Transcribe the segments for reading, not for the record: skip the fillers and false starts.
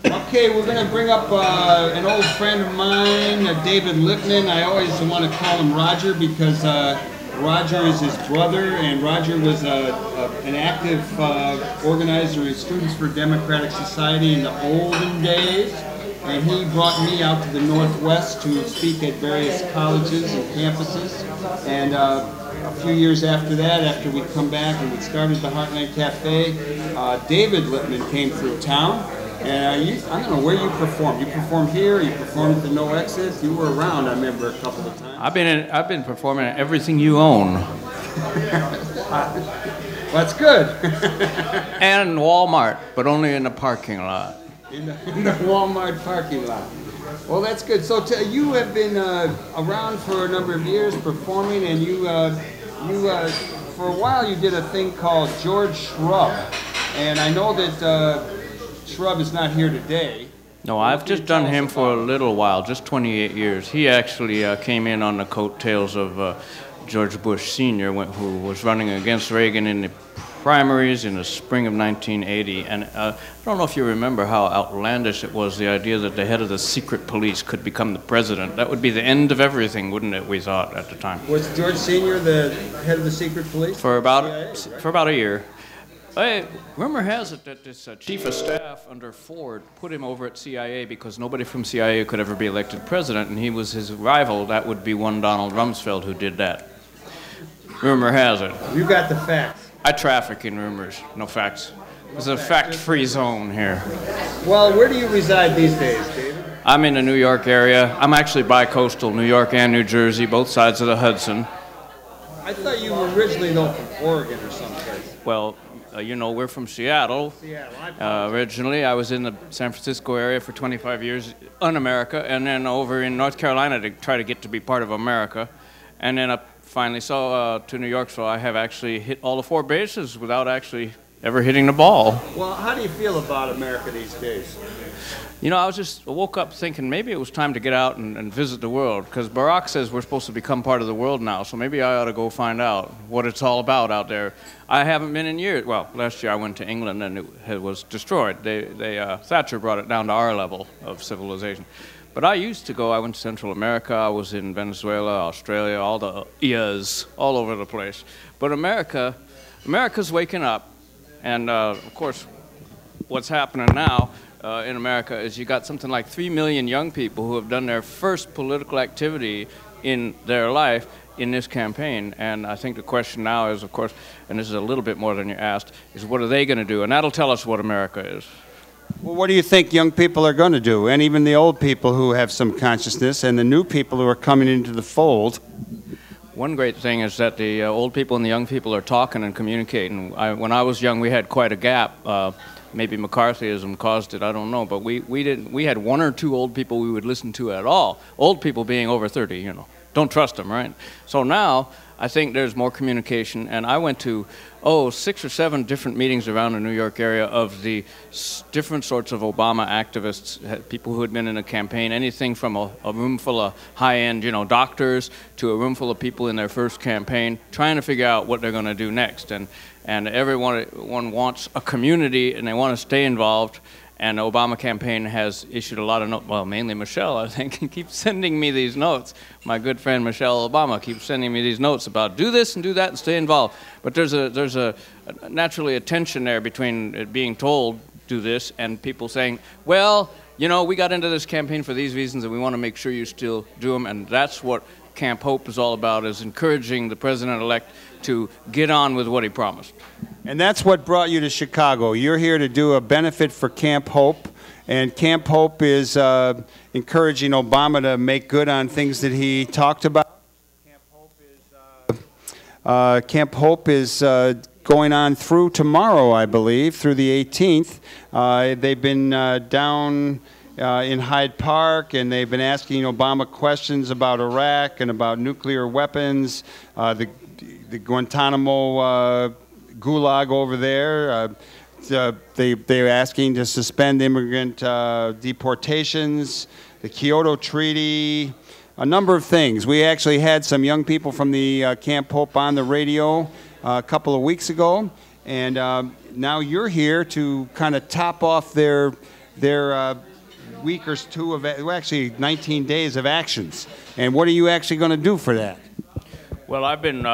Okay, we're going to bring up an old friend of mine, David Lippman. I always want to call him Roger because Roger is his brother, and Roger was an active organizer in Students for Democratic Society in the olden days. And he brought me out to the Northwest to speak at various colleges and campuses. And a few years after that, after we'd come back and we'd started the Heartland Cafe, David Lippman came through town. And I don't know where you performed. You performed here. You performed at the No Exit. You were around, I remember, a couple of times. I've been performing at everything you own. That's good. And Walmart, but only in the parking lot. In the Walmart parking lot. Well, that's good. So you have been around for a number of years performing, and you for a while you did a thing called George Shrub, and I know that Shrub is not here today. No, I've just done him for a little while, just 28 years. He actually came in on the coattails of George Bush Sr., who was running against Reagan in the primaries in the spring of 1980. And I don't know if you remember how outlandish it was, the idea that the head of the secret police could become the president. That would be the end of everything, wouldn't it, we thought at the time. Was George Sr. the head of the secret police? For about a year. Rumor has it that this chief of staff under Ford put him over at CIA because nobody from CIA could ever be elected president, and he was his rival. That would be one Donald Rumsfeld who did that. Rumor has it. You got the facts. I traffic in rumors, no facts. It's a fact-free zone here. Well, where do you reside these days, David? I'm in the New York area. I'm actually bi-coastal, New York and New Jersey, both sides of the Hudson. I thought you were originally, though, from Oregon or someplace. Well, you know, we're from Seattle. Originally, I was in the San Francisco area for 25 years, un-America, and then over in North Carolina to try to get to be part of America. And then I finally saw to New York, so I have actually hit all the four bases without actually ever hitting the ball. Well, how do you feel about America these days? You know, I woke up thinking maybe it was time to get out and visit the world, because Barack says we're supposed to become part of the world now, so maybe I ought to go find out what it's all about out there. I haven't been in years. Well, last year I went to England and it was destroyed. Thatcher brought it down to our level of civilization. But I used to go. I went to Central America. I was in Venezuela, Australia, all the EAs, all over the place. But America's waking up, and of course, what's happening now in America is you got something like 3 million young people who have done their first political activity in their life in this campaign. And I think the question now is, of course, and this is a little bit more than you asked, is what are they going to do? And that'll tell us what America is. Well, what do you think young people are going to do? And even the old people who have some consciousness and the new people who are coming into the fold. One great thing is that the old people and the young people are talking and communicating. When I was young, we had quite a gap. Maybe McCarthyism caused it, I don't know. But we had one or two old people we would listen to at all. Old people being over 30, you know. Don't trust them, right? So now I think there's more communication, and I went to 6 or 7 different meetings around the New York area of the different sorts of Obama activists, people who had been in a campaign, anything from a room full of high-end, doctors to a room full of people in their first campaign, trying to figure out what they're going to do next. And everyone wants a community, and they want to stay involved. And the Obama campaign has issued a lot of notes. Well, mainly Michelle, I think, keeps sending me these notes. My good friend Michelle Obama keeps sending me these notes about do this and do that and stay involved. But there's naturally a tension there between it being told do this and people saying, well, we got into this campaign for these reasons and we want to make sure you still do them. And that's what Camp Hope is all about, is encouraging the president-elect to get on with what he promised. And that's what brought you to Chicago. You're here to do a benefit for Camp Hope, and Camp Hope is encouraging Obama to make good on things that he talked about. Camp Hope is going on through tomorrow, I believe, through the 18th. They've been down in Hyde Park, and they've been asking Obama questions about Iraq and about nuclear weapons, the Guantanamo gulag over there. They're asking to suspend immigrant deportations, the Kyoto Treaty, a number of things. We actually had some young people from the Camp Hope on the radio a couple of weeks ago, and now you're here to kind of top off their their week or two of, well, actually 19 days of actions. And what are you actually going to do for that? Well, I've been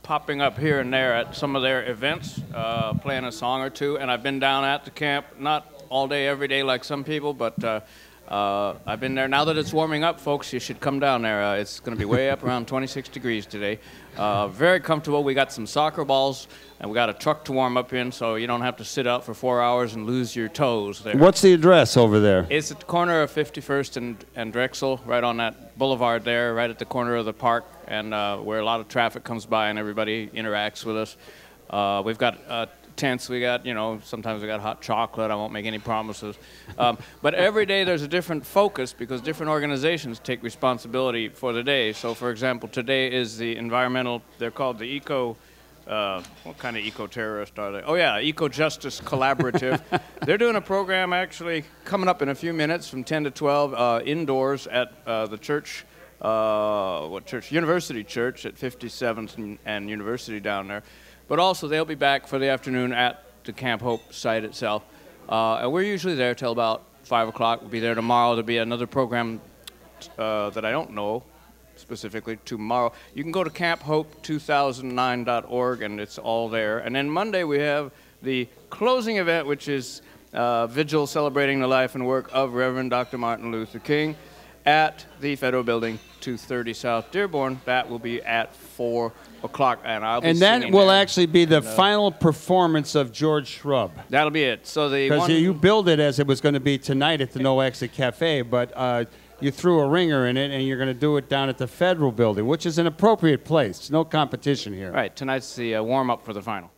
popping up here and there at some of their events, playing a song or two, and I've been down at the camp, not all day, every day like some people, but I've been there. Now that it's warming up, folks, you should come down there. It's going to be way up around 26 degrees today. Very comfortable. We got some soccer balls, and we got a truck to warm up in, so you don't have to sit out for 4 hours and lose your toes there. What's the address over there? It's at the corner of 51st and Drexel, right on that boulevard there, right at the corner of the park, and where a lot of traffic comes by and everybody interacts with us. We've got tents, we got, sometimes we got hot chocolate. I won't make any promises. But every day there's a different focus because different organizations take responsibility for the day. So, for example, today is the environmental, they're called the what kind of eco-terrorist are they? Oh, yeah, Eco-Justice Collaborative. They're doing a program actually coming up in a few minutes from 10 to 12 indoors at the church. What church? University Church at 57th and University down there. But also they'll be back for the afternoon at the Camp Hope site itself. And we're usually there till about 5 o'clock. We'll be there tomorrow. There'll be another program that I don't know specifically tomorrow. You can go to camphope2009.org and it's all there. And then Monday we have the closing event, which is vigil celebrating the life and work of Reverend Dr. Martin Luther King at the Federal Building, 230 South Dearborn. That will be at 4 o'clock, and I'll be singing. And that will there. actually be the final performance of George Shrub. That'll be it. So because you billed it as it was going to be tonight at the No Exit Cafe, but you threw a ringer in it, and you're going to do it down at the Federal Building, which is an appropriate place. No competition here. Right. Tonight's the warm-up for the final.